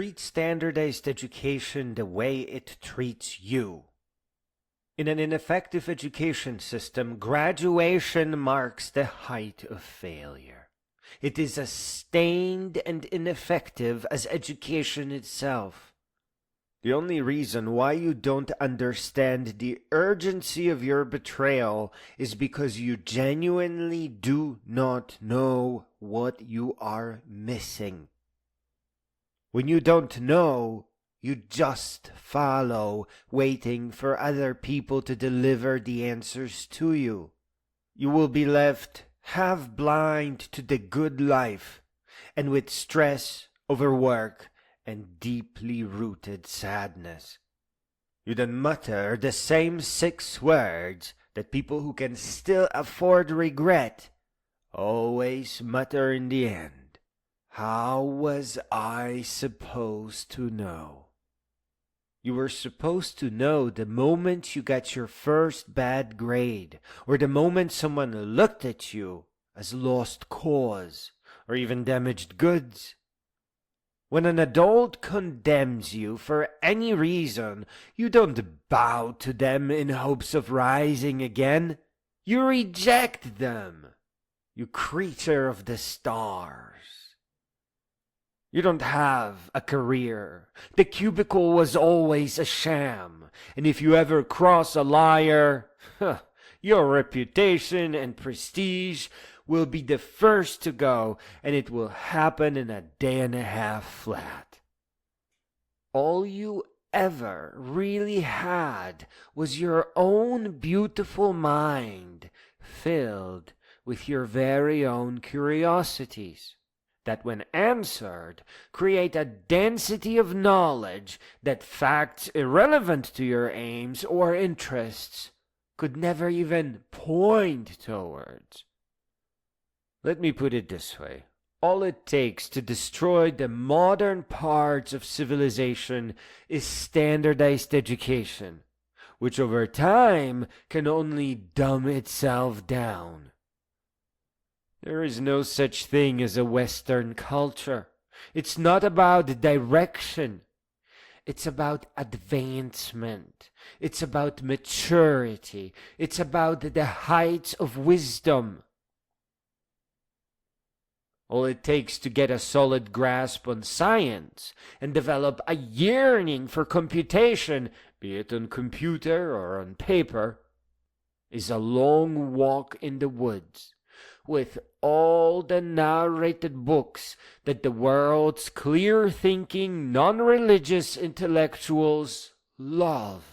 treat standardized education the way it treats you. In an ineffective education system, graduation marks the height of failure. It is as stained and ineffective as education itself. The only reason why you don't understand the urgency of your betrayal is because you genuinely do not know what you are missing. When you don't know, you just follow, waiting for other people to deliver the answers to you. You will be left half blind to the good life, and with stress, overwork, and deeply rooted sadness. You then mutter the same 6 words that people who can still afford regret always mutter in the end. How was I supposed to know? You were supposed to know the moment you got your first bad grade, or the moment someone looked at you as lost cause, or even damaged goods. When an adult condemns you for any reason, you don't bow to them in hopes of rising again. You reject them, you creature of the stars. You don't have a career. The cubicle was always a sham. And if you ever cross a liar, your reputation and prestige will be the first to go, and it will happen in a day and a half flat. All you ever really had was your own beautiful mind, filled with your very own curiosities, that when answered, create a density of knowledge that facts irrelevant to your aims or interests could never even point towards. Let me put it this way. All it takes to destroy the modern parts of civilization is standardized education, which over time can only dumb itself down. There is no such thing as a Western culture. It's not about direction. It's about advancement. It's about maturity. It's about the heights of wisdom. All it takes to get a solid grasp on science and develop a yearning for computation, be it on computer or on paper, is a long walk in the woods with all the narrated books that the world's clear-thinking, non-religious intellectuals love.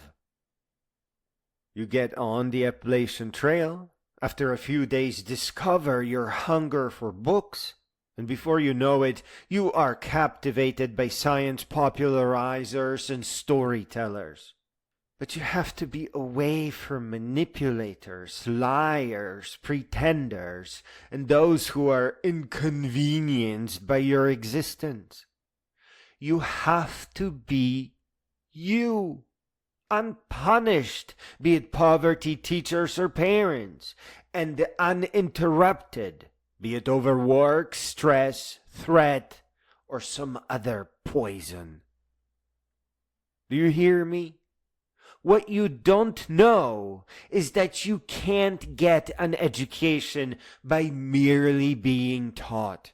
You get on the Appalachian Trail, after a few days discover your hunger for books, and before you know it, you are captivated by science popularizers and storytellers. But you have to be away from manipulators, liars, pretenders, and those who are inconvenienced by your existence. You have to be you, unpunished, be it poverty, teachers, or parents, and uninterrupted, be it overwork, stress, threat, or some other poison. Do you hear me? What you don't know is that you can't get an education by merely being taught.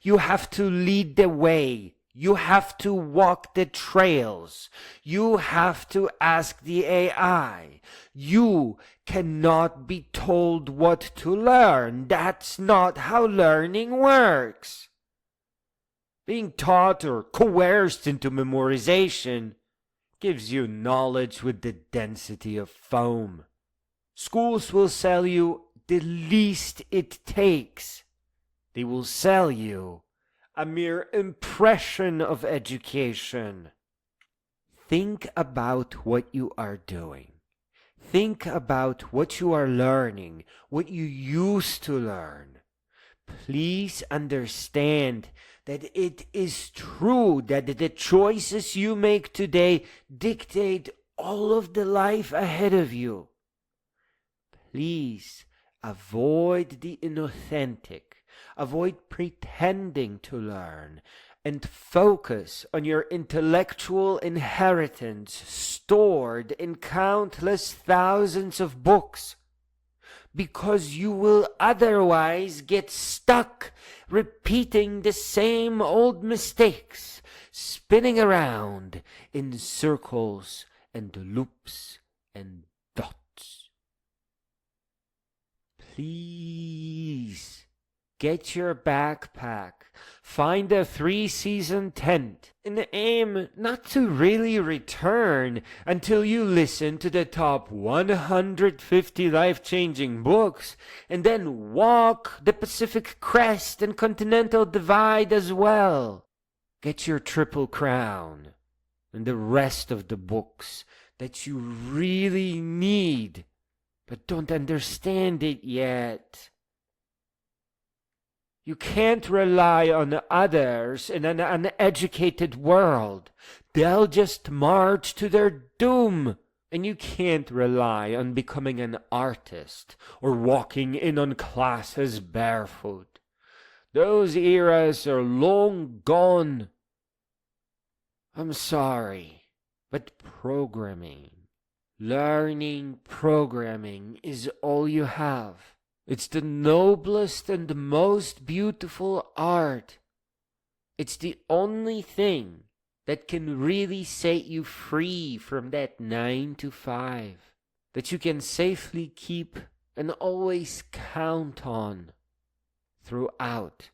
You have to lead the way. You have to walk the trails. You have to ask the AI. You cannot be told what to learn. That's not how learning works. Being taught or coerced into memorization gives you knowledge with the density of foam. Schools will sell you the least it takes. They will sell you a mere impression of education. Think about what you are doing. Think about what you are learning, what you used to learn. Please understand that it is true that the choices you make today dictate all of the life ahead of you. Please avoid the inauthentic. Avoid pretending to learn. and focus on your intellectual inheritance stored in countless thousands of books, because you will otherwise get stuck repeating the same old mistakes, spinning around in circles and loops and dots. Please get your backpack, find a 3-season tent, and aim not to really return until you listen to the top 150 life-changing books, and then walk the Pacific Crest and Continental Divide as well. Get your Triple Crown and the rest of the books that you really need, but don't understand it yet. You can't rely on others in an uneducated world. They'll just march to their doom. And you can't rely on becoming an artist or walking in on classes barefoot. Those eras are long gone. I'm sorry, but learning programming is all you have. It's the noblest and most beautiful art. It's the only thing that can really set you free from that 9 to 5, that you can safely keep and always count on throughout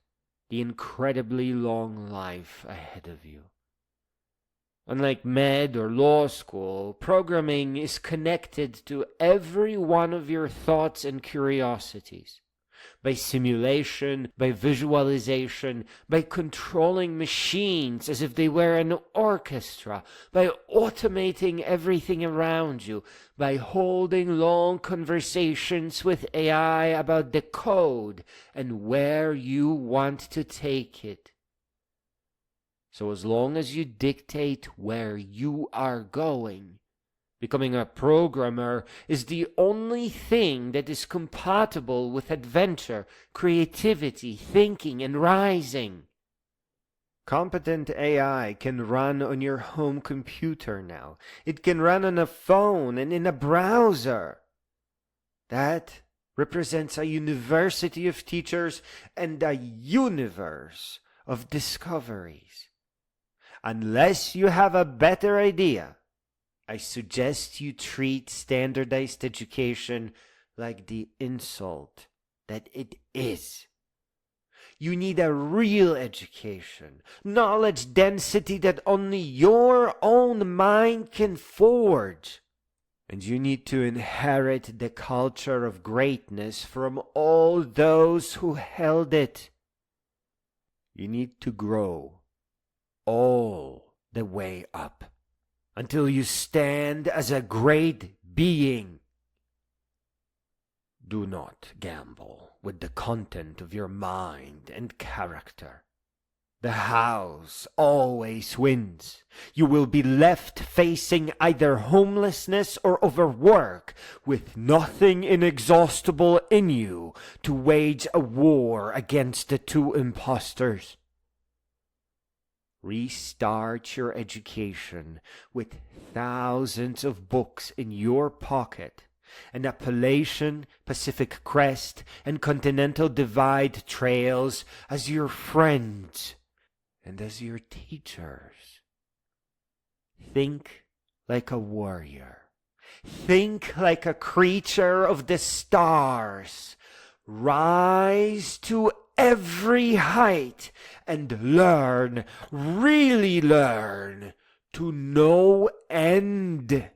the incredibly long life ahead of you. Unlike med or law school, programming is connected to every one of your thoughts and curiosities. By simulation, by visualization, by controlling machines as if they were an orchestra, by automating everything around you, by holding long conversations with AI about the code and where you want to take it. So as long as you dictate where you are going, becoming a programmer is the only thing that is compatible with adventure, creativity, thinking, and rising. Competent AI can run on your home computer now. It can run on a phone and in a browser. That represents a university of teachers and a universe of discoveries. Unless you have a better idea, I suggest you treat standardized education like the insult that it is. You need a real education, knowledge density that only your own mind can forge. And you need to inherit the culture of greatness from all those who held it. You need to grow all the way up until you stand as a great being. Do not gamble with the content of your mind and character. The house always wins. You will be left facing either homelessness or overwork, with nothing inexhaustible in you to wage a war against the two impostors. Restart your education with thousands of books in your pocket, and Appalachian, Pacific Crest, and Continental Divide trails as your friends and as your teachers. Think like a warrior. Think like a creature of the stars. Rise to every height and learn, really learn, to no end.